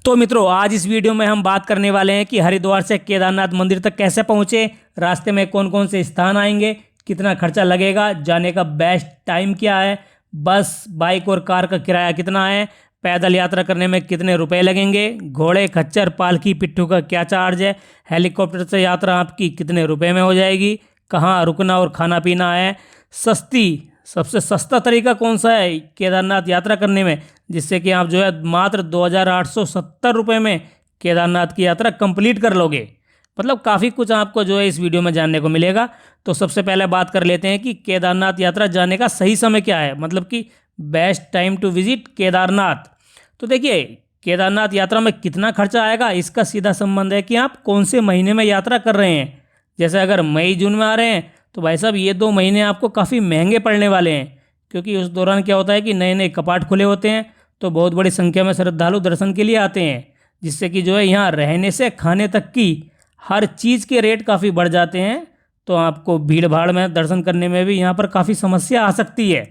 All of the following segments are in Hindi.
तो मित्रों, आज इस वीडियो में हम बात करने वाले हैं कि हरिद्वार से केदारनाथ मंदिर तक कैसे पहुँचे, रास्ते में कौन कौन से स्थान आएंगे, कितना खर्चा लगेगा, जाने का बेस्ट टाइम क्या है, बस बाइक और कार का किराया कितना है, पैदल यात्रा करने में कितने रुपए लगेंगे, घोड़े खच्चर पालकी पिट्ठू का क्या चार्ज है, हेलीकॉप्टर से यात्रा आपकी कितने रुपए में हो जाएगी, कहाँ रुकना और खाना पीना है, सबसे सस्ता तरीका कौन सा है केदारनाथ यात्रा करने में, जिससे कि आप जो है मात्र 2,870 रुपये में केदारनाथ की यात्रा कंप्लीट कर लोगे। मतलब काफ़ी कुछ आपको जो है इस वीडियो में जानने को मिलेगा। तो सबसे पहले बात कर लेते हैं कि केदारनाथ यात्रा जाने का सही समय क्या है, मतलब कि best time to visit Kedarnath. तो देखिए, केदारनाथ यात्रा में कितना खर्चा आएगा इसका सीधा संबंध है कि आप कौन से महीने में यात्रा कर रहे हैं। जैसे अगर मई जून में आ रहे हैं तो भाई साहब ये 2 महीने आपको काफ़ी महंगे पड़ने वाले हैं, क्योंकि उस दौरान क्या होता है कि नए नए कपाट खुले होते हैं, तो बहुत बड़ी संख्या में श्रद्धालु दर्शन के लिए आते हैं, जिससे कि जो है यहाँ रहने से खाने तक की हर चीज़ के रेट काफ़ी बढ़ जाते हैं। तो आपको भीड़ भाड़ में दर्शन करने में भी यहाँ पर काफ़ी समस्या आ सकती है।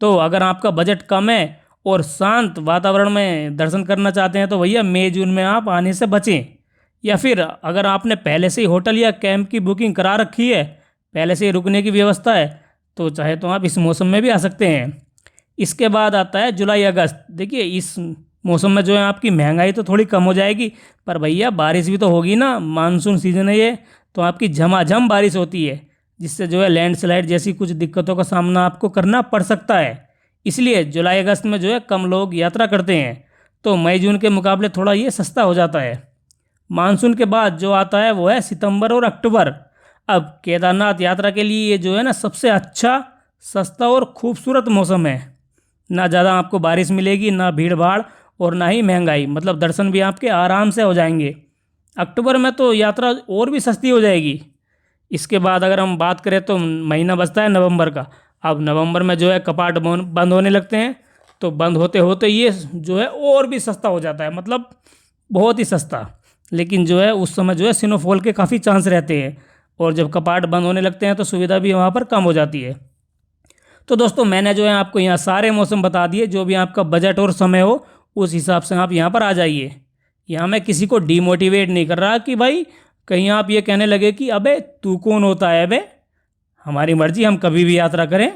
तो अगर आपका बजट कम है और शांत वातावरण में दर्शन करना चाहते हैं तो भैया मई जून में आप आने से बचें। या फिर अगर आपने पहले से ही होटल या कैंप की बुकिंग करा रखी है, पहले से ही रुकने की व्यवस्था है, तो चाहे तो आप इस मौसम में भी आ सकते हैं। इसके बाद आता है जुलाई अगस्त। देखिए, इस मौसम में जो है आपकी महंगाई तो थोड़ी कम हो जाएगी, पर भैया बारिश भी तो होगी ना, मानसून सीजन है ये, तो आपकी झमाझम बारिश होती है, जिससे जो है लैंडस्लाइड जैसी कुछ दिक्कतों का सामना आपको करना पड़ सकता है। इसलिए जुलाई अगस्त में जो है कम लोग यात्रा करते हैं, तो मई जून के मुकाबले थोड़ा ये सस्ता हो जाता है। मानसून के बाद जो आता है वो है सितंबर और अक्टूबर। अब केदारनाथ यात्रा के लिए ये जो है ना सबसे अच्छा, सस्ता और खूबसूरत मौसम है। ना ज़्यादा आपको बारिश मिलेगी, ना भीड़ भाड़, और ना ही महंगाई, मतलब दर्शन भी आपके आराम से हो जाएंगे। अक्टूबर में तो यात्रा और भी सस्ती हो जाएगी। इसके बाद अगर हम बात करें तो महीना बचता है नवंबर का। अब नवंबर में जो है कपाट बंद होने लगते हैं, तो बंद होते होते ये जो है और भी सस्ता हो जाता है, मतलब बहुत ही सस्ता। लेकिन जो है उस समय जो है स्नोफॉल के काफ़ी चांस रहते हैं, और जब कपाट बंद होने लगते हैं तो सुविधा भी वहाँ पर कम हो जाती है। तो दोस्तों, मैंने जो है आपको यहाँ सारे मौसम बता दिए, जो भी आपका बजट और समय हो उस हिसाब से आप यहाँ पर आ जाइए। यहाँ मैं किसी को डीमोटिवेट नहीं कर रहा कि भाई कहीं आप ये कहने लगे कि अबे तू कौन होता है, अबे हमारी मर्जी, हम कभी भी यात्रा करें।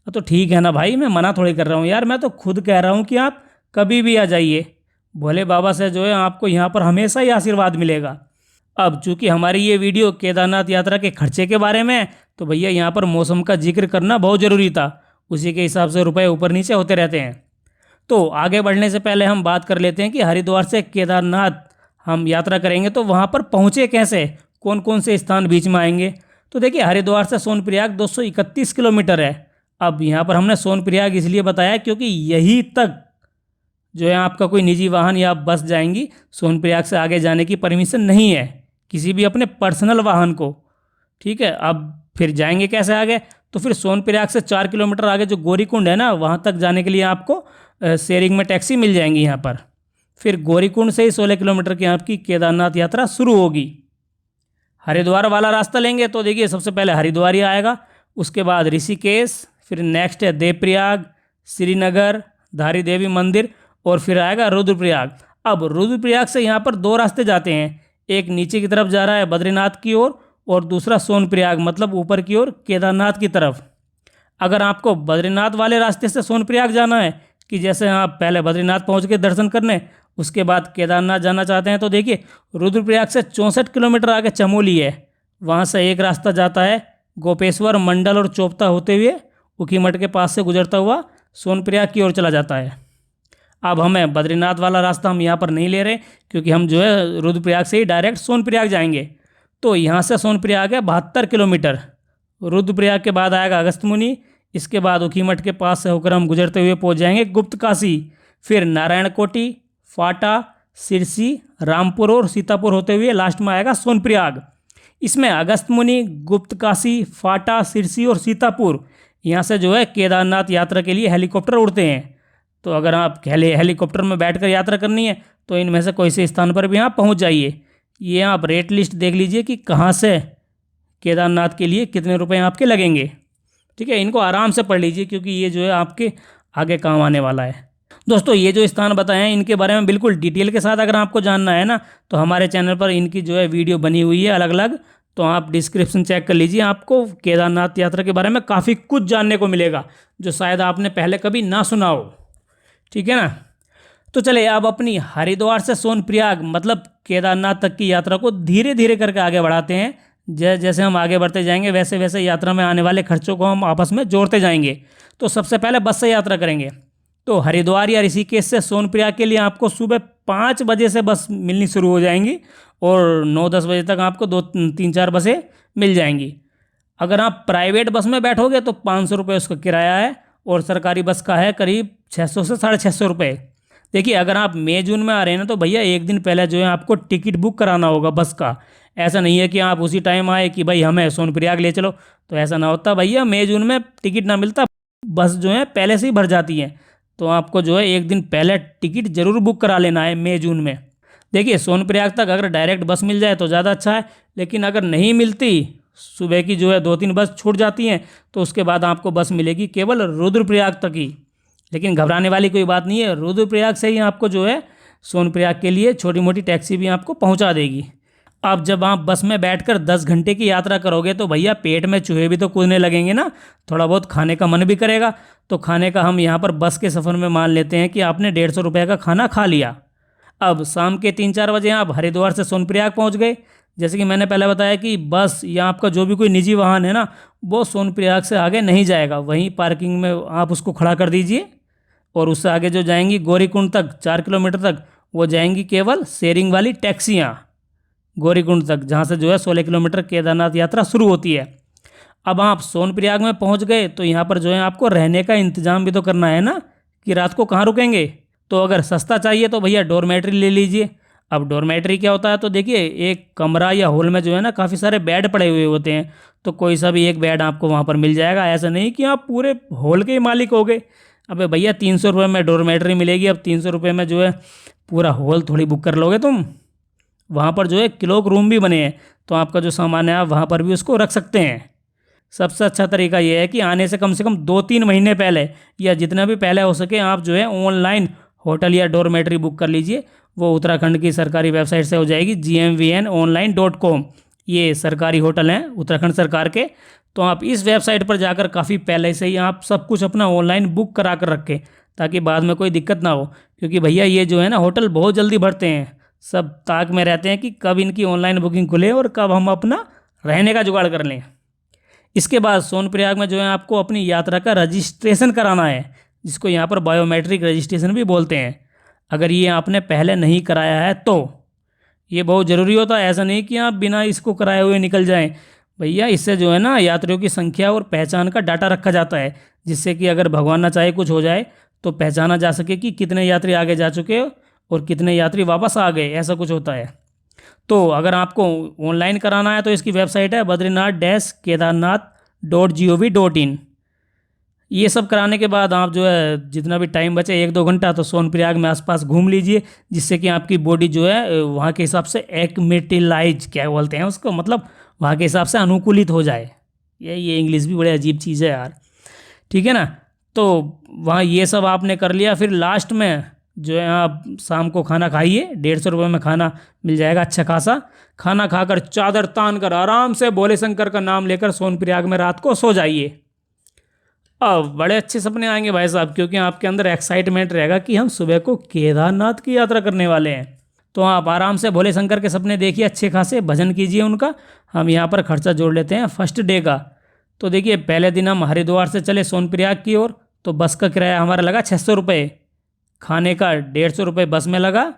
तो ठीक है ना भाई, मैं मना थोड़ी कर रहा हूँ यार, मैं तो खुद कह रहा हूँ कि आप कभी भी आ जाइए। भोले बाबा से जो है आपको यहाँ पर हमेशा ही आशीर्वाद मिलेगा। अब चूंकि हमारी ये वीडियो केदारनाथ यात्रा के खर्चे के बारे में है, तो भैया यहाँ पर मौसम का जिक्र करना बहुत ज़रूरी था। उसी के हिसाब से रुपए ऊपर नीचे होते रहते हैं। तो आगे बढ़ने से पहले हम बात कर लेते हैं कि हरिद्वार से केदारनाथ हम यात्रा करेंगे तो वहाँ पर पहुँचे कैसे, कौन कौन से स्थान बीच में आएंगे। तो देखिए, हरिद्वार से सोनप्रयाग 231 किलोमीटर है। अब यहाँ पर हमने सोनप्रयाग इसलिए बताया क्योंकि यहीं तक जो है आपका कोई निजी वाहन या बस जाएंगी, सोनप्रयाग से आगे जाने की परमिशन नहीं है किसी भी अपने पर्सनल वाहन को। ठीक है, अब फिर जाएंगे कैसे आगे, तो फिर सोनप्रयाग से 4 किलोमीटर आगे जो गौरीकुंड है ना, वहाँ तक जाने के लिए आपको शेयरिंग में टैक्सी मिल जाएंगी यहाँ पर। फिर गौरीकुंड से ही 16 किलोमीटर की आपकी केदारनाथ यात्रा शुरू होगी। हरिद्वार वाला रास्ता लेंगे तो देखिए सबसे पहले हरिद्वार ही आएगा, उसके बाद ऋषिकेश, फिर नेक्स्ट है देवप्रयाग, श्रीनगर, धारी देवी मंदिर, और फिर आएगा रुद्रप्रयाग। अब रुद्रप्रयाग से यहाँ पर 2 रास्ते जाते हैं, एक नीचे की तरफ जा रहा है बद्रीनाथ की ओर, और दूसरा सोनप्रयाग मतलब ऊपर की ओर केदारनाथ की तरफ। अगर आपको बद्रीनाथ वाले रास्ते से सोनप्रयाग जाना है, कि जैसे आप पहले बद्रीनाथ पहुँच के दर्शन करने उसके बाद केदारनाथ जाना चाहते हैं, तो देखिए रुद्रप्रयाग से 64 किलोमीटर आगे चमोली है, वहाँ से एक रास्ता जाता है गोपेश्वर मंडल और चोपता होते हुए ऊखीमठ के पास से गुजरता हुआ सोनप्रयाग की ओर चला जाता है। अब हमें बद्रीनाथ वाला रास्ता हम यहाँ पर नहीं ले रहे, क्योंकि हम जो है रुद्रप्रयाग से ही डायरेक्ट सोनप्रयाग जाएंगे। तो यहाँ से सोनप्रयाग है 72 किलोमीटर। रुद्रप्रयाग के बाद आएगा अगस्त्यमुनि, इसके बाद ऊखीमठ के पास से होकर हम गुजरते हुए पहुँच जाएंगे गुप्त काशी, फिर नारायणकोटि, फाटा, सिरसी, रामपुर और सीतापुर होते हुए लास्ट में आएगा सोनप्रयाग। इसमें अगस्त्यमुनि, गुप्त काशी, फाटा, सिरसी और सीतापुर, यहाँ से जो है केदारनाथ यात्रा के लिए हेलीकॉप्टर उड़ते हैं। तो अगर आप हेलीकॉप्टर में बैठकर यात्रा करनी है तो इनमें से कोई से स्थान पर भी आप पहुँच जाइए। ये आप रेट लिस्ट देख लीजिए कि कहाँ से केदारनाथ के लिए कितने रुपए आपके लगेंगे। ठीक है, इनको आराम से पढ़ लीजिए, क्योंकि ये जो है आपके आगे काम आने वाला है। दोस्तों ये जो स्थान बताए हैं इनके बारे में बिल्कुल डिटेल के साथ अगर आपको जानना है ना, तो हमारे चैनल पर इनकी जो है वीडियो बनी हुई है अलग अलग। तो आप डिस्क्रिप्शन चेक कर लीजिए, आपको केदारनाथ यात्रा के बारे में काफ़ी कुछ जानने को मिलेगा जो शायद आपने पहले कभी ना सुना हो। ठीक है ना। तो चलिए अब अपनी हरिद्वार से सोनप्रयाग मतलब केदारनाथ तक की यात्रा को धीरे धीरे करके आगे बढ़ाते हैं। जैसे हम आगे बढ़ते जाएंगे वैसे वैसे यात्रा में आने वाले खर्चों को हम आपस में जोड़ते जाएंगे। तो सबसे पहले बस से यात्रा करेंगे। तो हरिद्वार या ऋषिकेश से सोनप्रयाग के लिए आपको सुबह 5 बजे से बस मिलनी शुरू हो जाएंगी और 9-10 बजे तक आपको 2-3-4 बसें मिल जाएंगी। अगर आप प्राइवेट बस में बैठोगे तो 500 रुपये उसका किराया है और सरकारी बस का है करीब 600 से 650 रुपये। देखिए अगर आप मई जून में आ रहे हैं ना, तो भैया एक दिन पहले जो है आपको टिकट बुक कराना होगा बस का। ऐसा नहीं है कि आप उसी टाइम आए कि भाई हमें सोनप्रयाग ले चलो, तो ऐसा ना होता भैया। मई जून में टिकट ना मिलता, बस जो है पहले से ही भर जाती है। तो आपको जो है एक दिन पहले टिकट जरूर बुक करा लेना है मई जून में। देखिए सोनप्रयाग तक अगर डायरेक्ट बस मिल जाए तो ज़्यादा अच्छा है, लेकिन अगर नहीं मिलती, सुबह की जो है 2-3 बस छूट जाती हैं, तो उसके बाद आपको बस मिलेगी केवल रुद्रप्रयाग तक ही। लेकिन घबराने वाली कोई बात नहीं है, रुद्रप्रयाग से ही आपको जो है सोनप्रयाग के लिए छोटी मोटी टैक्सी भी आपको पहुंचा देगी। अब जब आप बस में बैठकर 10 घंटे की यात्रा करोगे तो भैया पेट में चूहे भी तो कूदने लगेंगे ना, थोड़ा बहुत खाने का मन भी करेगा। तो खाने का हम यहाँ पर बस के सफ़र में मान लेते हैं कि आपने 150 रुपये का खाना खा लिया। अब शाम के 3-4 बजे आप हरिद्वार से सोनप्रयाग पहुँच गए। जैसे कि मैंने पहले बताया कि बस या आपका जो भी कोई निजी वाहन है ना, वो सोनप्रयाग से आगे नहीं जाएगा। वहीं पार्किंग में आप उसको खड़ा कर दीजिए और उससे आगे जो जाएंगी गौरीकुंड तक 4 किलोमीटर तक, वो जाएंगी केवल शेयरिंग वाली टैक्सियाँ गौरीकुंड तक, जहाँ से जो है 16 किलोमीटर केदारनाथ यात्रा शुरू होती है। अब आप सोनप्रयाग में पहुँच गए तो यहाँ पर जो है आपको रहने का इंतज़ाम भी तो करना है ना, कि रात को कहाँ रुकेंगे। तो अगर सस्ता चाहिए तो भैया डोरमेट्री ले लीजिए। अब डोरमेट्री क्या होता है, तो देखिए एक कमरा या हॉल में जो है ना काफ़ी सारे बेड पड़े हुए होते हैं, तो कोई सा भी एक बेड आपको वहाँ पर मिल जाएगा। ऐसा नहीं कि आप पूरे हॉल के ही मालिक हो गए। अबे भैया 300 रुपये में डोरमेट्री मिलेगी, अब 300 रुपये में जो है पूरा हॉल थोड़ी बुक कर लोगे तुम। वहाँ पर जो है क्लॉक रूम भी बने हैं, तो आपका जो सामान है आप वहाँ पर भी उसको रख सकते हैं। सबसे अच्छा तरीका ये है कि आने से कम 2-3 महीने पहले या जितना भी पहले हो सके आप जो है ऑनलाइन होटल या डोरमेट्री बुक कर लीजिए। वो उत्तराखंड की सरकारी वेबसाइट से हो जाएगी, gmvnonline.com। ये सरकारी होटल हैं उत्तराखंड सरकार के। तो आप इस वेबसाइट पर जाकर काफ़ी पहले से ही आप सब कुछ अपना ऑनलाइन बुक करा कर रखें, ताकि बाद में कोई दिक्कत ना हो। क्योंकि भैया ये जो है ना होटल बहुत जल्दी भरते हैं, सब ताक में रहते हैं कि कब इनकी ऑनलाइन बुकिंग खुले और कब हम अपना रहने का जुगाड़ कर लें। इसके बाद सोनप्रयाग में जो है आपको अपनी यात्रा का रजिस्ट्रेशन कराना है, जिसको यहाँ पर बायोमेट्रिक रजिस्ट्रेशन भी बोलते हैं। अगर ये आपने पहले नहीं कराया है तो ये बहुत ज़रूरी होता है। ऐसा नहीं कि आप बिना इसको कराए हुए निकल जाएं। भैया इससे जो है ना यात्रियों की संख्या और पहचान का डाटा रखा जाता है, जिससे कि अगर भगवान ना चाहे कुछ हो जाए तो पहचाना जा सके कि कितने यात्री आगे जा चुके हो और कितने यात्री वापस आ गए, ऐसा कुछ होता है। तो अगर आपको ऑनलाइन कराना है तो इसकी वेबसाइट है badrinath-kedarnath.gov.in। ये सब कराने के बाद आप जो है जितना भी टाइम बचे 1-2 घंटा तो सोनप्रयाग में आसपास घूम लीजिए, जिससे कि आपकी बॉडी जो है वहाँ के हिसाब से एक्मेटिलाइज क्या बोलते हैं उसको, मतलब वहाँ के हिसाब से अनुकूलित हो जाए। ये इंग्लिश भी बड़ी अजीब चीज़ है यार। ठीक है ना। तो वहाँ ये सब आपने कर लिया, फिर लास्ट में जो है आप शाम को खाना खाइए। 150 रुपये में खाना मिल जाएगा अच्छा खासा। खाना खाकर चादर तान कर आराम से भोले शंकर का नाम लेकर सोनप्रयाग में रात को सो जाइए। अब बड़े अच्छे सपने आएंगे भाई साहब, क्योंकि आपके अंदर एक्साइटमेंट रहेगा कि हम सुबह को केदारनाथ की यात्रा करने वाले हैं। तो आप आराम से भोले शंकर के सपने देखिए, अच्छे खासे भजन कीजिए उनका। हम यहाँ पर खर्चा जोड़ लेते हैं फर्स्ट डे का। तो देखिए पहले दिन हम हरिद्वार से चले सोनप्रयाग की ओर, तो बस का किराया हमारा लगा 600 रुपये, खाने का 150 रुपये बस में लगा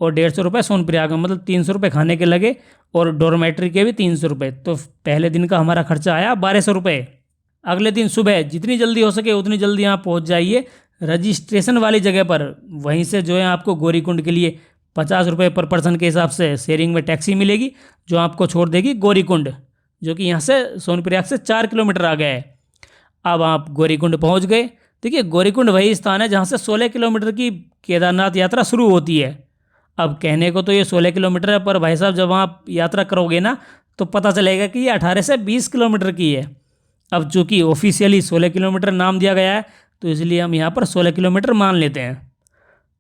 और 150 रुपये सोनप्रयाग में, मतलब 300 रुपये खाने के लगे और डोरमेट्री के भी 300 रुपये। तो पहले दिन का हमारा खर्चा आया 1200 रुपये। अगले दिन सुबह जितनी जल्दी हो सके उतनी जल्दी आप पहुंच जाइए रजिस्ट्रेशन वाली जगह पर। वहीं से जो है आपको गौरीकुंड के लिए 50 रुपये पर पर्सन के हिसाब से शेयरिंग में टैक्सी मिलेगी, जो आपको छोड़ देगी गौरीकुंड, जो कि यहाँ से सोनप्रयाग से 4 किलोमीटर आ गया है। अब आप गौरीकुंड पहुँच गए। देखिए गौरीकुंड वही स्थान है जहाँ से 16 किलोमीटर की केदारनाथ यात्रा शुरू होती है। अब कहने को तो ये 16 किलोमीटर है, पर भाई साहब जब आप यात्रा करोगे ना तो पता चलेगा कि ये 18 से 20 किलोमीटर की है। अब चूँकि ऑफिशियली 16 किलोमीटर नाम दिया गया है, तो इसलिए हम यहाँ पर 16 किलोमीटर मान लेते हैं।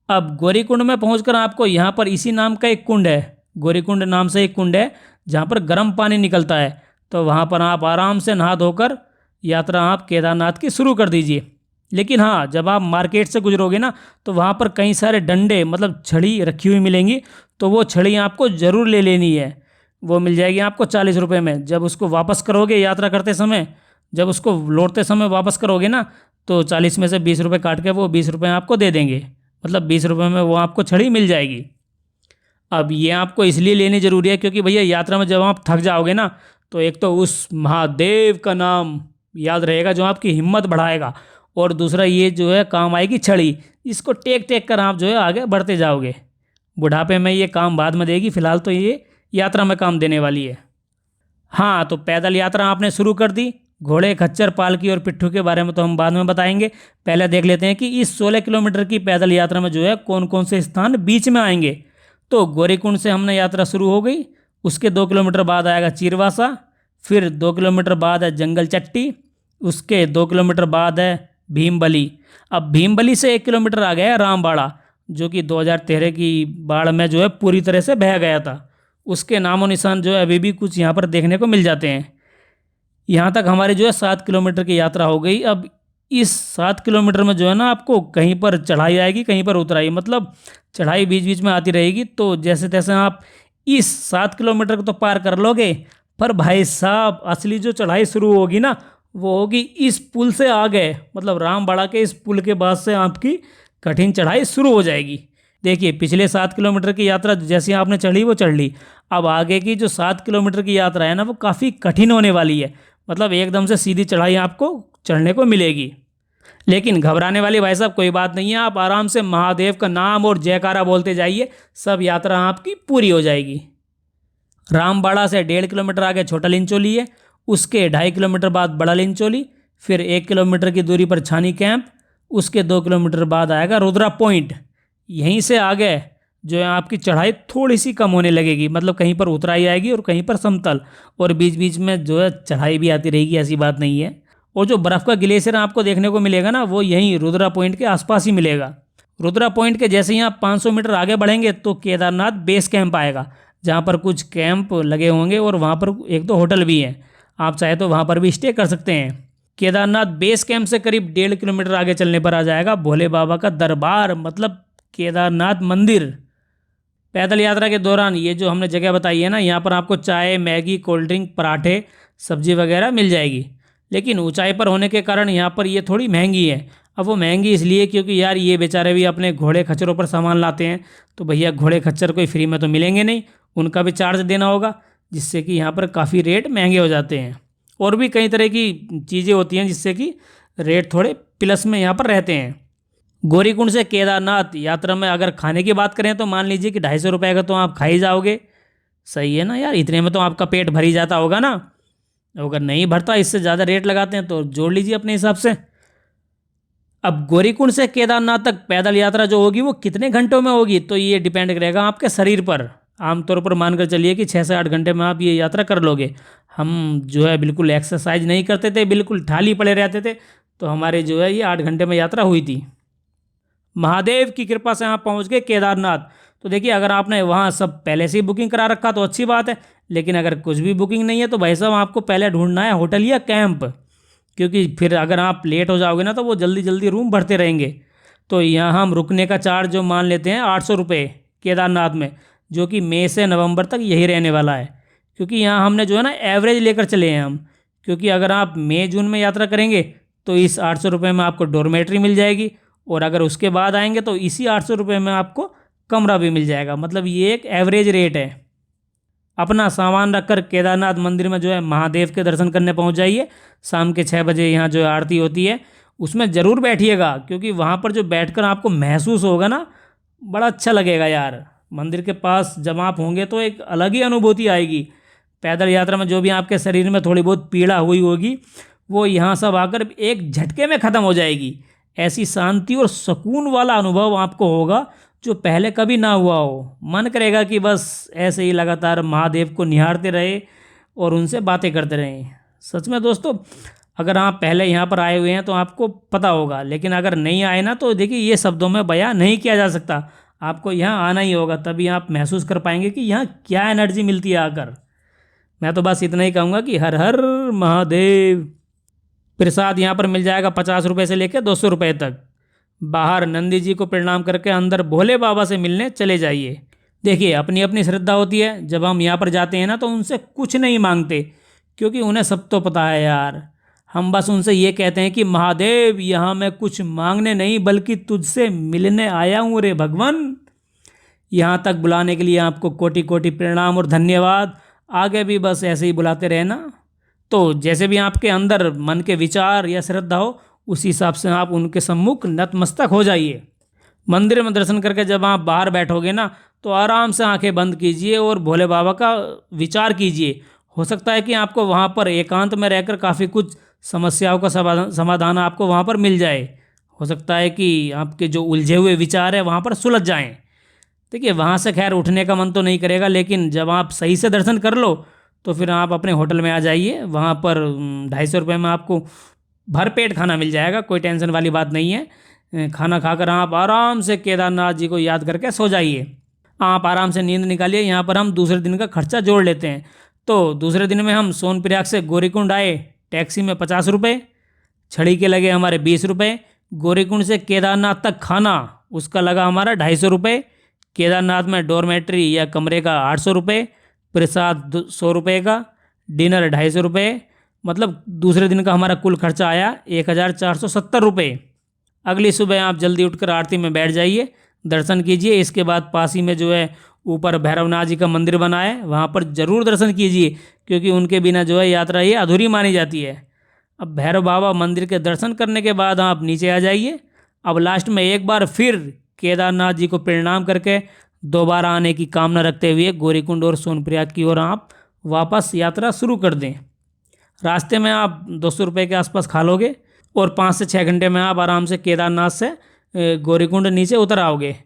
अब गौरीकुंड में पहुंचकर आपको यहाँ पर इसी नाम का एक कुंड है, गौरीकुंड नाम से एक कुंड है जहाँ पर गर्म पानी निकलता है। तो वहाँ पर आप आराम से नहा धोकर यात्रा आप केदारनाथ की शुरू कर दीजिए। लेकिन हाँ, जब आप मार्केट से गुजरोगे ना तो वहाँ पर कई सारे डंडे मतलब छड़ी रखी हुई मिलेंगी, तो वो छड़ी आपको ज़रूर ले लेनी है। वो मिल जाएगी आपको 40 रुपये में। जब उसको वापस करोगे यात्रा करते समय, जब उसको लौटते समय वापस करोगे ना, तो 40 में से 20 रुपये काट के वो 20 रुपये आपको दे देंगे, मतलब 20 रुपये में वो आपको छड़ी मिल जाएगी। अब ये आपको इसलिए लेनी ज़रूरी है क्योंकि भैया यात्रा में जब आप थक जाओगे ना, तो एक तो उस महादेव का नाम याद रहेगा जो आपकी हिम्मत बढ़ाएगा, और दूसरा ये जो है काम आएगी छड़ी, इसको टेक टेक कर आप जो है आगे बढ़ते जाओगे। बुढ़ापे में ये काम बाद में देगी, फिलहाल तो ये यात्रा में काम देने वाली है। हाँ, तो पैदल यात्रा आपने शुरू कर दी। घोड़े, खच्चर, पालकी और पिट्ठू के बारे में तो हम बाद में बताएंगे। पहले देख लेते हैं कि इस 16 किलोमीटर की पैदल यात्रा में जो है कौन कौन से स्थान बीच में आएंगे। तो गौरीकुंड से हमने यात्रा शुरू हो गई, उसके 2 किलोमीटर बाद आएगा चीरवासा, फिर 2 किलोमीटर बाद है जंगल चट्टी, उसके 2 किलोमीटर बाद है भीमबली। अब भीमबली से 1 किलोमीटर आ गया है रामबाड़ा, जो कि 2013 की बाढ़ में जो है पूरी तरह से बह गया था। उसके नामो निशान जो है अभी भी कुछ यहाँ पर देखने को मिल जाते हैं। यहाँ तक हमारी जो है 7 किलोमीटर की यात्रा हो गई। अब इस 7 किलोमीटर में जो है ना आपको कहीं पर चढ़ाई आएगी, कहीं पर उतराई, मतलब चढ़ाई बीच बीच में आती रहेगी। तो जैसे तैसे आप इस 7 किलोमीटर को तो पार कर लोगे, पर भाई साहब असली जो चढ़ाई शुरू होगी ना वो होगी इस पुल से आगे, मतलब रामबाड़ा के इस पुल के बाद से आपकी कठिन चढ़ाई शुरू हो जाएगी। देखिए, पिछले 7 किलोमीटर की यात्रा जैसी आपने चढ़ी वो चढ़ ली। अब आगे की जो 7 किलोमीटर की यात्रा है ना वो काफ़ी कठिन होने वाली है, मतलब एकदम से सीधी चढ़ाई आपको चढ़ने को मिलेगी। लेकिन घबराने वाली भाई साहब कोई बात नहीं है, आप आराम से महादेव का नाम और जयकारा बोलते जाइए, सब यात्रा आपकी पूरी हो जाएगी। रामबाड़ा से 1.5 किलोमीटर आगे छोटा लिंचोली है, उसके 2.5 किलोमीटर बाद बड़ा लिंचोली, फिर 1 किलोमीटर की दूरी पर छानी कैंप, उसके 2 किलोमीटर बाद आएगा रुद्रा पॉइंट। यहीं से आगे जो है आपकी चढ़ाई थोड़ी सी कम होने लगेगी, मतलब कहीं पर उतराई आएगी और कहीं पर समतल, और बीच बीच में जो है चढ़ाई भी आती रहेगी, ऐसी बात नहीं है। और जो बर्फ़ का ग्लेशियर आपको देखने को मिलेगा ना वो यहीं रुद्रा पॉइंट के आसपास ही मिलेगा। रुद्रा पॉइंट के जैसे ही आप 500 मीटर आगे बढ़ेंगे तो केदारनाथ बेस कैंप आएगा, जहाँ पर कुछ कैंप लगे होंगे और वहाँ पर एक दो होटल भी हैं, आप चाहे तो वहाँ पर भी स्टे कर सकते हैं। केदारनाथ बेस कैंप से करीब 1.5 किलोमीटर आगे चलने पर आ जाएगा भोले बाबा का दरबार, मतलब केदारनाथ मंदिर। पैदल यात्रा के दौरान ये जो हमने जगह बताई है ना, यहाँ पर आपको चाय, मैगी, कोल्ड ड्रिंक, पराठे, सब्जी वगैरह मिल जाएगी। लेकिन ऊंचाई पर होने के कारण यहाँ पर ये थोड़ी महंगी है। अब वो महंगी इसलिए क्योंकि यार ये बेचारे भी अपने घोड़े खच्चरों पर सामान लाते हैं, तो भैया घोड़े खच्चर कोई फ्री में तो मिलेंगे नहीं, उनका भी चार्ज देना होगा, जिससे कि यहाँ पर काफ़ी रेट महंगे हो जाते हैं। और भी कई तरह की चीज़ें होती हैं जिससे कि रेट थोड़े प्लस में यहाँ पर रहते हैं। गौरीकुंड से केदारनाथ यात्रा में अगर खाने की बात करें तो मान लीजिए कि 250 रुपये का तो आप खा ही जाओगे। सही है ना यार, इतने में तो आपका पेट भर ही जाता होगा ना। अगर नहीं भरता, इससे ज़्यादा रेट लगाते हैं तो जोड़ लीजिए अपने हिसाब से। अब गौरीकुंड से केदारनाथ तक पैदल यात्रा जो होगी वो कितने घंटों में होगी, तो ये डिपेंड करेगा आपके शरीर पर। आमतौर पर मानकर चलिए कि 6 से 8 घंटे में आप ये यात्रा कर लोगे। हम जो है बिल्कुल एक्सरसाइज नहीं करते थे, बिल्कुल ठाली पड़े रहते थे, तो हमारे जो है ये 8 घंटे में यात्रा हुई थी। महादेव की कृपा से आप पहुंच गए केदारनाथ। तो देखिए, अगर आपने वहाँ सब पहले से ही बुकिंग करा रखा तो अच्छी बात है, लेकिन अगर कुछ भी बुकिंग नहीं है तो भाई साहब आपको पहले ढूंढना है होटल या कैंप, क्योंकि फिर अगर आप लेट हो जाओगे ना तो वो जल्दी जल्दी रूम भरते रहेंगे। तो यहाँ हम रुकने का चार्ज जो मान लेते हैं 800 रुपये केदारनाथ में, जो कि मई से नवंबर तक यही रहने वाला है। क्योंकि यहाँ हमने जो है ना एवरेज लेकर चले हैं हम, क्योंकि अगर आप मई जून में यात्रा करेंगे तो इस 800 रुपये में आपको डॉर्मेट्री मिल जाएगी, और अगर उसके बाद आएंगे तो इसी 800 रुपये में आपको कमरा भी मिल जाएगा। मतलब ये एक एवरेज रेट है। अपना सामान रखकर केदारनाथ मंदिर में जो है महादेव के दर्शन करने पहुंच जाइए। शाम के 6 बजे यहाँ जो आरती होती है उसमें ज़रूर बैठिएगा, क्योंकि वहाँ पर जो बैठकर आपको महसूस होगा ना, बड़ा अच्छा लगेगा यार। मंदिर के पास जब आप होंगे तो एक अलग ही अनुभूति आएगी। पैदल यात्रा में जो भी आपके शरीर में थोड़ी बहुत पीड़ा हुई होगी वो यहाँ सब आकर एक झटके में ख़त्म हो जाएगी। ऐसी शांति और सुकून वाला अनुभव आपको होगा जो पहले कभी ना हुआ हो। मन करेगा कि बस ऐसे ही लगातार महादेव को निहारते रहे और उनसे बातें करते रहें। सच में दोस्तों, अगर आप पहले यहाँ पर आए हुए हैं तो आपको पता होगा, लेकिन अगर नहीं आए ना तो देखिए ये शब्दों में बयां नहीं किया जा सकता। आपको यहाँ आना ही होगा, तभी आप महसूस कर पाएंगे कि यहाँ क्या एनर्जी मिलती है आकर। मैं तो बस इतना ही कहूँगा कि हर हर महादेव। प्रसाद यहाँ पर मिल जाएगा 50 रुपये से लेकर 200 रुपये तक। बाहर नंदी जी को प्रणाम करके अंदर भोले बाबा से मिलने चले जाइए। देखिए अपनी अपनी श्रद्धा होती है, जब हम यहाँ पर जाते हैं ना तो उनसे कुछ नहीं मांगते, क्योंकि उन्हें सब तो पता है यार। हम बस उनसे ये कहते हैं कि महादेव यहाँ मैं कुछ मांगने नहीं बल्कि तुझसे मिलने आया हूँ रे भगवान। यहाँ तक बुलाने के लिए आपको कोटि कोटि प्रणाम और धन्यवाद। आगे भी बस ऐसे ही बुलाते रहना। तो जैसे भी आपके अंदर मन के विचार या श्रद्धा हो, उस हिसाब से आप उनके सम्मुख नतमस्तक हो जाइए। मंदिर में दर्शन करके जब आप बाहर बैठोगे ना तो आराम से आंखें बंद कीजिए और भोले बाबा का विचार कीजिए। हो सकता है कि आपको वहाँ पर एकांत में रहकर काफ़ी कुछ समस्याओं का समाधान आपको वहाँ पर मिल जाए। हो सकता है कि आपके जो उलझे हुए विचार है वहाँ पर सुलझ जाएं। देखिए वहाँ से खैर उठने का मन तो नहीं करेगा, लेकिन जब आप सही से दर्शन कर लो तो फिर आप अपने होटल में आ जाइए। वहाँ पर 250 रुपये में आपको भरपेट खाना मिल जाएगा, कोई टेंशन वाली बात नहीं है। खाना खाकर आप आराम से केदारनाथ जी को याद करके सो जाइए। आप आराम से नींद निकालिए। यहाँ पर हम दूसरे दिन का खर्चा जोड़ लेते हैं। तो दूसरे दिन में हम सोनप्रयाग से गौरीकुंड आए, टैक्सी में 50 रुपये, छड़ी के लगे हमारे 20 रुपये। गौरीकुंड से केदारनाथ तक खाना उसका लगा हमारा 250 रुपये। केदारनाथ में डॉर्मेट्री या कमरे का 800 रुपये, प्रसाद 100 रुपये का, डिनर 250 रुपये। मतलब दूसरे दिन का हमारा कुल खर्चा आया 1470 रुपये। अगली सुबह आप जल्दी उठकर आरती में बैठ जाइए, दर्शन कीजिए। इसके बाद पास ही में जो है ऊपर भैरवनाथ जी का मंदिर बना है, वहाँ पर ज़रूर दर्शन कीजिए, क्योंकि उनके बिना जो है यात्रा ये अधूरी मानी जाती है। अब भैरव बाबा मंदिर के दर्शन करने के बाद आप नीचे आ जाइए। अब लास्ट में एक बार फिर केदारनाथ जी को प्रणाम करके दोबारा आने की कामना रखते हुए गौरीकुंड और सोनप्रयाग की ओर आप वापस यात्रा शुरू कर दें। रास्ते में आप 200 रुपये के आसपास खा लोगे और 5 से 6 घंटे में आप आराम से केदारनाथ से गौरीकुंड नीचे उतर आओगे।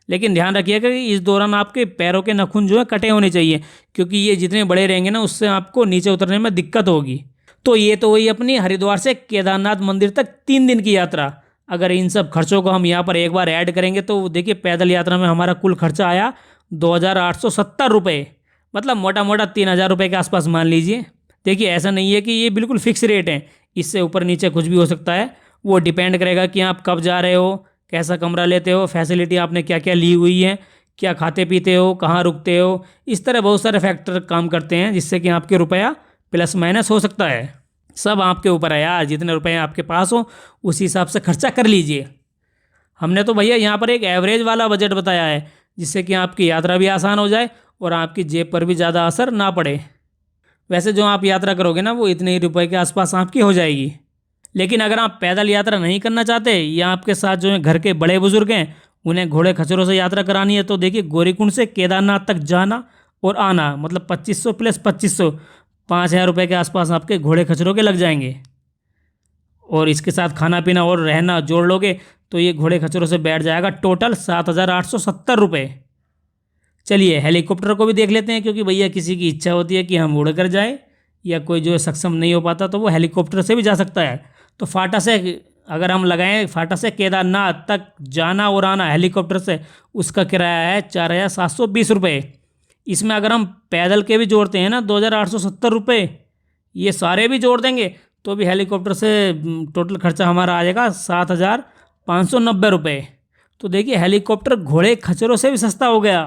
लेकिन ध्यान रखिएगा कि इस दौरान आपके पैरों के नाखून जो है कटे होने चाहिए, क्योंकि ये जितने बड़े रहेंगे ना उससे आपको नीचे उतरने में दिक्कत होगी। तो ये तो हुई अपनी हरिद्वार से केदारनाथ मंदिर तक 3 दिन की यात्रा। अगर इन सब खर्चों को हम यहाँ पर एक बार ऐड करेंगे तो देखिए पैदल यात्रा में हमारा कुल खर्चा आया 2870 रुपये। मतलब मोटा मोटा 3000 रुपये के आसपास मान लीजिए। देखिए ऐसा नहीं है कि ये बिल्कुल फिक्स रेट है, इससे ऊपर नीचे कुछ भी हो सकता है। वो डिपेंड करेगा कि आप कब जा रहे हो, कैसा कमरा लेते हो, फैसिलिटी आपने क्या क्या ली हुई है, क्या खाते पीते हो, कहाँ रुकते हो। इस तरह बहुत सारे फैक्टर काम करते हैं जिससे कि आपके रुपया प्लस माइनस हो सकता है। सब आपके ऊपर है यार, जितने रुपए आपके पास हो उस हिसाब से खर्चा कर लीजिए। हमने तो भैया यहाँ पर एक एवरेज वाला बजट बताया है, जिससे कि आपकी यात्रा भी आसान हो जाए और आपकी जेब पर भी ज़्यादा असर ना पड़े। वैसे जो आप यात्रा करोगे ना वो इतने ही रुपए के आसपास आपकी हो जाएगी। लेकिन अगर आप पैदल यात्रा नहीं करना चाहते या आपके साथ जो है घर के बड़े बुजुर्ग हैं उन्हें घोड़े खच्चरों से यात्रा करानी है, तो देखिए गौरीकुंड से केदारनाथ तक जाना और आना मतलब 2500 प्लस 2500 5000 रुपये के आसपास आपके घोड़े खच्चरों के लग जाएंगे। और इसके साथ खाना पीना और रहना जोड़ लोगे तो ये घोड़े खच्चरों से बैठ जाएगा टोटल 7870 रुपये। चलिए हेलीकॉप्टर को भी देख लेते हैं, क्योंकि भैया किसी की इच्छा होती है कि हम उड़ कर जाए, या कोई जो है सक्षम नहीं हो पाता तो वो हेलीकॉप्टर से भी जा सकता है। तो फाटा से अगर हम लगाएं, फाटा से केदारनाथ तक जाना और आना हेलीकॉप्टर से, उसका किराया है 4720 रुपये। इसमें अगर हम पैदल के भी जोड़ते हैं ना 2870 रुपये, ये सारे भी जोड़ देंगे तो भी हेलीकॉप्टर से टोटल खर्चा हमारा आ जाएगा 7590 रुपये। तो देखिए हेलीकॉप्टर घोड़े खच्चरों से भी सस्ता हो गया।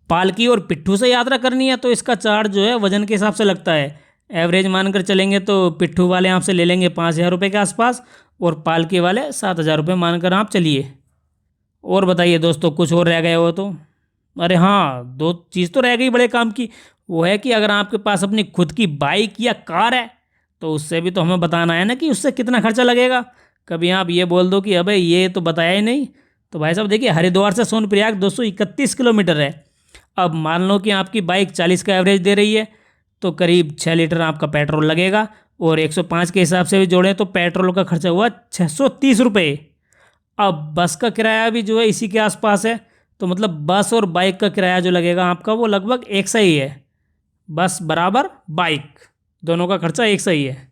पालकी और पिट्ठू से यात्रा करनी है तो इसका चार्ज जो है वजन के हिसाब से लगता है। एवरेज मानकर चलेंगे तो पिट्ठू वाले आपसे ले लेंगे 5000 रुपये के आसपास और पालकी वाले 7000 रुपये मानकर आप चलिए। और बताइए दोस्तों, कुछ और रह गए हो तो? अरे हाँ, 2 चीज़ तो रह गई बड़े काम की। वो है कि अगर आपके पास अपनी खुद की बाइक या कार है तो उससे भी तो हमें बताना है ना कि उससे कितना खर्चा लगेगा। कभी आप ये बोल दो कि अबे ये तो बताया ही नहीं। तो भाई साहब देखिए हरिद्वार से सोनप्रयाग 231 किलोमीटर है। अब मान लो कि आपकी बाइक 40 का एवरेज दे रही है तो करीब 6 लीटर आपका पेट्रोल लगेगा, और 105 के हिसाब से भी जोड़ें तो पेट्रोल का खर्चा हुआ 630 रुपये। अब बस का किराया भी जो है इसी के आसपास है, तो मतलब बस और बाइक का किराया जो लगेगा आपका वो लगभग एक सा ही है। बस बराबर बाइक, दोनों का खर्चा एक सा ही है।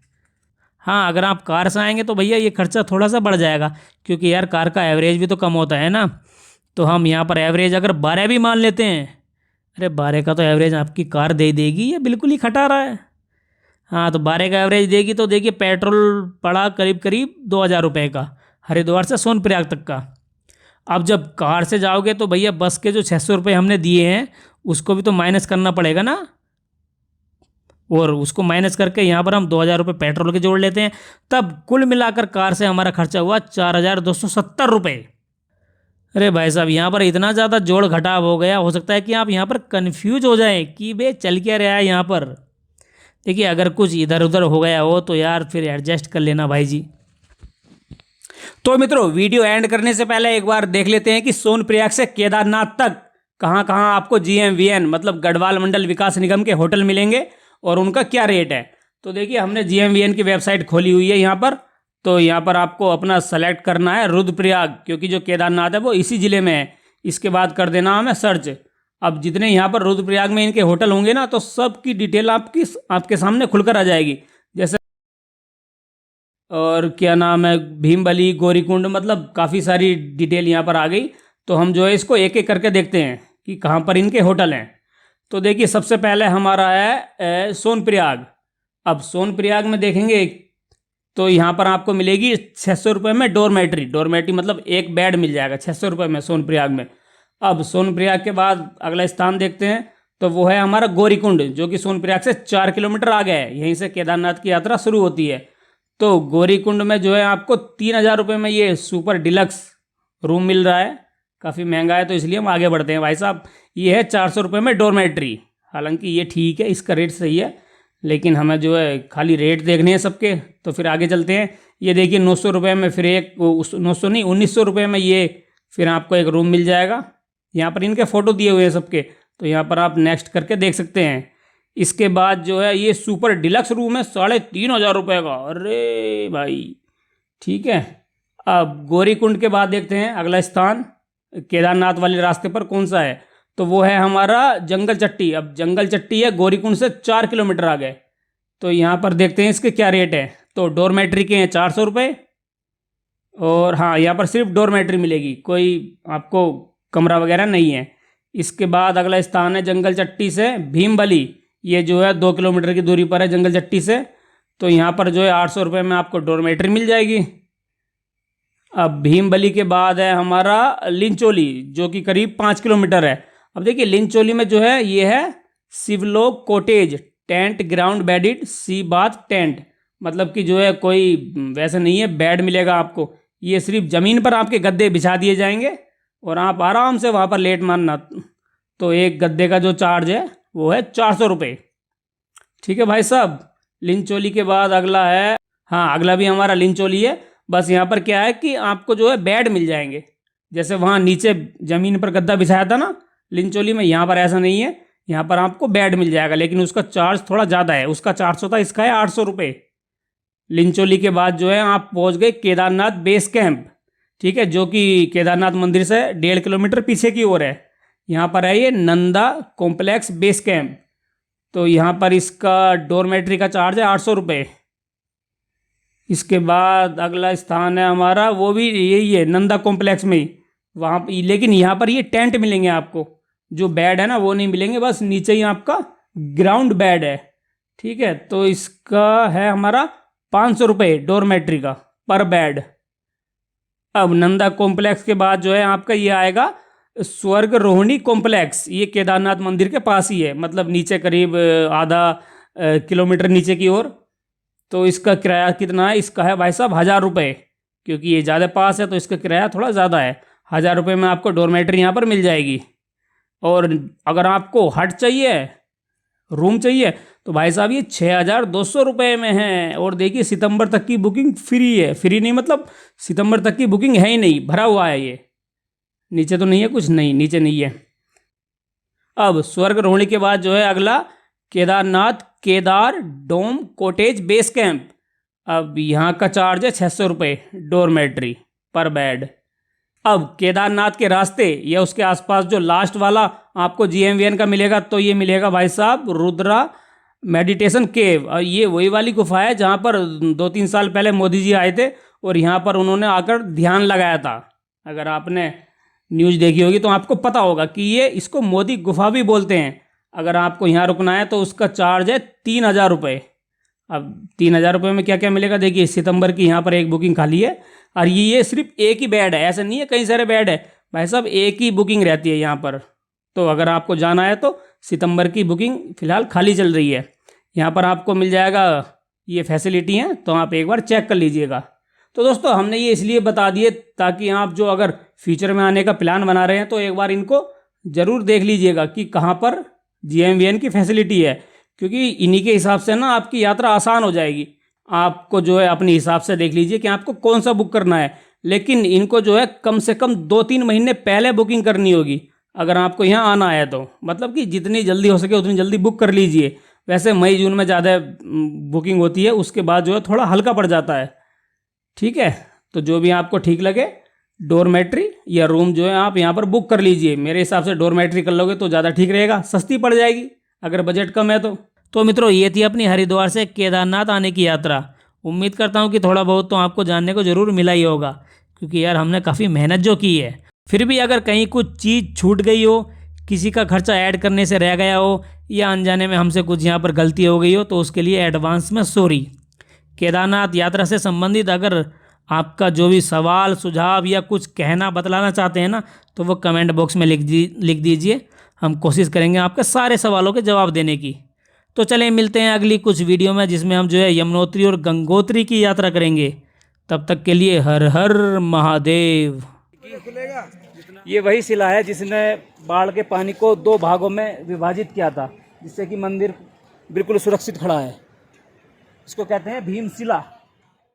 हाँ, अगर आप कार से आएंगे तो भैया ये खर्चा थोड़ा सा बढ़ जाएगा, क्योंकि यार कार का एवरेज भी तो कम होता है ना। तो हम यहाँ पर एवरेज अगर 12 भी मान लेते हैं, अरे 12 का तो एवरेज आपकी कार दे देगी, ये बिल्कुल ही खटा रहा है। हाँ, तो 12 का एवरेज देगी तो देखिए पेट्रोल पड़ा करीब करीब 2,000 रुपये का, हरिद्वार से सोनप्रयाग तक का। अब जब कार से जाओगे तो भैया बस के जो 600 रुपये हमने दिए हैं उसको भी तो माइनस करना पड़ेगा ना, और उसको माइनस करके यहाँ पर हम 2,000 रुपये पेट्रोल के जोड़ लेते हैं, तब कुल मिलाकर कार से हमारा खर्चा हुआ 4,270 रुपये। अरे भाई साहब, यहाँ पर इतना ज़्यादा जोड़ घटाव हो गया, हो सकता है कि आप यहाँ पर कन्फ्यूज हो जाएं कि बे चल क्या रहा है यहाँ पर। देखिए, अगर कुछ इधर उधर हो गया हो तो यार फिर एडजस्ट कर लेना भाई जी। तो मित्रों, वीडियो एंड करने से पहले एक बार देख लेते हैं कि सोनप्रयाग से केदारनाथ तक कहाँ कहाँ आपको GMVN मतलब गढ़वाल मंडल विकास निगम के होटल मिलेंगे और उनका क्या रेट है। तो देखिए, हमने GMVN की वेबसाइट खोली हुई है यहाँ पर। तो यहाँ पर आपको अपना सेलेक्ट करना है रुद्रप्रयाग, क्योंकि जो केदारनाथ है वो इसी ज़िले में है। इसके बाद कर देना हमें सर्च। अब जितने यहाँ पर रुद्रप्रयाग में इनके होटल होंगे ना, तो सब की डिटेल आपके सामने खुलकर आ जाएगी। जैसे और क्या नाम है, भीमबली, गौरीकुंड, मतलब काफ़ी सारी डिटेल यहाँ पर आ गई। तो हम जो है इसको एक एक करके देखते हैं कि कहाँ पर इनके होटल हैं। तो देखिए, सबसे पहले हमारा है सोनप्रयाग। अब सोनप्रयाग में देखेंगे तो यहाँ पर आपको मिलेगी 600 रुपये में डोरमेट्री। डोरमेट्री मतलब एक बेड मिल जाएगा 600 रुपये में सोनप्रयाग में। अब सोनप्रयाग के बाद अगला स्थान देखते हैं, तो वो है हमारा गौरीकुंड, जो कि सोनप्रयाग से 4 किलोमीटर आगे है। यहीं से केदारनाथ की यात्रा शुरू होती है। तो गौरीकुंड में जो है आपको 3,000 रुपये में ये सुपर डिलक्स रूम मिल रहा है। काफ़ी महंगा है, तो इसलिए हम आगे बढ़ते हैं भाई साहब। ये है 400 रुपये में डोरमेट्री। हालांकि ये ठीक है, इसका रेट सही है, लेकिन हमें जो है खाली रेट देखने हैं सबके। तो फिर आगे चलते हैं। ये देखिए 900 रुपये में फिर एक 900 नहीं 1,900 रुपये में ये फिर आपको एक रूम मिल जाएगा। यहाँ पर इनके फ़ोटो दिए हुए हैं सबके, तो यहाँ पर आप नेक्स्ट करके देख सकते हैं। इसके बाद जो है ये सुपर डिलक्स रूम है 3,500 रुपये का। अरे भाई, ठीक है। अब गौरीकुंड के बाद देखते हैं अगला स्थान केदारनाथ वाले रास्ते पर कौन सा है। तो वो है हमारा जंगल चट्टी। अब जंगल चट्टी है गौरीकुंड से 4 किलोमीटर आगे। तो यहाँ पर देखते हैं इसके क्या रेट है। तो डोरमेट्री के हैं 400 रुपये, और हाँ, यहाँ पर सिर्फ डोरमेट्री मिलेगी, कोई आपको कमरा वगैरह नहीं है। इसके बाद अगला स्थान है जंगल चट्टी से भीमबली। ये जो है 2 किलोमीटर की दूरी पर है जंगल चट्टी से। तो यहाँ पर जो है 800 रुपये में आपको डोरमेट्री मिल जाएगी। अब भीमबली के बाद है हमारा लिंचोली, जो कि करीब 5 किलोमीटर है। अब देखिए, लिंचोली में जो है ये है शिवलोक कॉटेज टेंट ग्राउंड बेडिड सी बाथ टेंट। मतलब कि जो है कोई वैसे नहीं है बेड मिलेगा आपको, ये सिर्फ ज़मीन पर आपके गद्दे बिछा दिए जाएंगे और आप आराम से वहाँ पर लेट मारना। तो एक गद्दे का जो चार्ज है वो है 400 रुपये। ठीक है भाई साहब। लिंचोली के बाद अगला है, हाँ अगला भी हमारा लिंचोली है। बस यहाँ पर क्या है कि आपको जो है बेड मिल जाएंगे, जैसे वहाँ नीचे ज़मीन पर गद्दा बिछाया था ना लिंचोली में, यहाँ पर ऐसा नहीं है। यहाँ पर आपको बेड मिल जाएगा, लेकिन उसका चार्ज थोड़ा ज़्यादा है। उसका 400 था, इसका है 800 रुपये। लिंचोली के बाद जो है आप पहुँच गए केदारनाथ बेस कैंप। ठीक है, जो कि केदारनाथ मंदिर से 1.5 किलोमीटर पीछे की ओर है। यहाँ पर है ये नंदा कॉम्प्लेक्स बेस कैंप। तो यहाँ पर इसका डोरमेट्री का चार्ज है 800 रुपये। इसके बाद अगला स्थान है हमारा, वो भी यही है नंदा कॉम्प्लेक्स में ही, वहाँ लेकिन यहाँ पर ये टेंट मिलेंगे आपको, जो बेड है ना वो नहीं मिलेंगे, बस नीचे ही आपका ग्राउंड बेड है। ठीक है, तो इसका है हमारा 500 रुपये डोरमेट्री का पर बेड। अब नंदा कॉम्प्लेक्स के बाद जो है आपका ये आएगा स्वर्ग रोहिणी कॉम्प्लेक्स। ये केदारनाथ मंदिर के पास ही है, मतलब नीचे करीब आधा किलोमीटर नीचे की ओर। तो इसका किराया कितना है, इसका है भाई साहब 1,000 रुपये, क्योंकि ये ज़्यादा पास है तो इसका किराया थोड़ा ज़्यादा है। 1,000 रुपये में आपको डोरमेट्री यहाँ पर मिल जाएगी। और अगर आपको हट चाहिए, रूम चाहिए, तो भाई साहब ये 6,200 रुपये में है। और देखिए, सितंबर तक की बुकिंग फ्री है। फ्री नहीं मतलब सितंबर तक की बुकिंग है ही नहीं, भरा हुआ है। ये नीचे तो नहीं है कुछ, नहीं नीचे नहीं है। अब स्वर्ग रोहिणी के बाद जो है अगला केदारनाथ केदार डोम कॉटेज बेस कैंप। अब यहाँ का चार्ज है 600 रुपये डोरमेट्री पर बेड। अब केदारनाथ के रास्ते या उसके आसपास जो लास्ट वाला आपको GMVN का मिलेगा, तो ये मिलेगा भाई साहब रुद्रा मेडिटेशन केव, और ये वही वाली गुफा है जहाँ पर 2-3 साल पहले मोदी जी आए थे और यहाँ पर उन्होंने आकर ध्यान लगाया था। अगर आपने न्यूज़ देखी होगी तो आपको पता होगा कि ये इसको मोदी गुफा भी बोलते हैं। अगर आपको यहाँ रुकना है तो उसका चार्ज है 3,000 रुपये। अब 3,000 रुपये में क्या क्या मिलेगा, देखिए सितंबर की यहाँ पर एक बुकिंग खाली है, और ये सिर्फ एक ही बेड है, ऐसा नहीं है कई सारे बेड है भाई साहब, एक ही बुकिंग रहती है यहाँ पर। तो अगर आपको जाना है तो सितंबर की बुकिंग फ़िलहाल खाली चल रही है। यहाँ पर आपको मिल जाएगा ये फैसिलिटी हैं, तो आप एक बार चेक कर लीजिएगा। तो दोस्तों हमने ये इसलिए बता दिए ताकि आप जो अगर फ्यूचर में आने का प्लान बना रहे हैं तो एक बार इनको ज़रूर देख लीजिएगा कि कहाँ पर GMVN की फैसिलिटी है, क्योंकि इन्हीं के हिसाब से ना आपकी यात्रा आसान हो जाएगी। आपको जो है अपने हिसाब से देख लीजिए कि आपको कौन सा बुक करना है, लेकिन इनको जो है कम से कम 2-3 महीने पहले बुकिंग करनी होगी अगर आपको यहाँ आना है तो। मतलब कि जितनी जल्दी हो सके उतनी जल्दी बुक कर लीजिए। वैसे मई जून में ज़्यादा बुकिंग होती है, उसके बाद जो है थोड़ा हल्का पड़ जाता है। ठीक है, तो जो भी आपको ठीक लगे डोरमेट्री या रूम जो है आप यहाँ पर बुक कर लीजिए। मेरे हिसाब से डोरमेट्री कर लोगे तो ज़्यादा ठीक रहेगा, सस्ती पड़ जाएगी अगर बजट कम है तो मित्रों ये थी अपनी हरिद्वार से केदारनाथ आने की यात्रा। उम्मीद करता हूँ कि थोड़ा बहुत तो आपको जानने को ज़रूर मिला ही होगा, क्योंकि यार हमने काफ़ी मेहनत जो की है। फिर भी अगर कहीं कुछ चीज़ छूट गई हो, किसी का खर्चा ऐड करने से रह गया हो, या अनजाने में हमसे कुछ यहाँ पर गलती हो गई हो, तो उसके लिए एडवांस में सॉरी। केदारनाथ यात्रा से संबंधित अगर आपका जो भी सवाल सुझाव या कुछ कहना बतलाना चाहते हैं ना, तो वो कमेंट बॉक्स में लिख दीजिए। हम कोशिश करेंगे आपके सारे सवालों के जवाब देने की। तो चलें मिलते हैं अगली कुछ वीडियो में, जिसमें हम जो है यमुनोत्री और गंगोत्री की यात्रा करेंगे। तब तक के लिए हर हर महादेव। ये वही शिला है जिसने बाढ़ के पानी को 2 भागों में विभाजित किया था, जिससे कि मंदिर बिल्कुल सुरक्षित खड़ा है। इसको कहते हैं भीमशिला।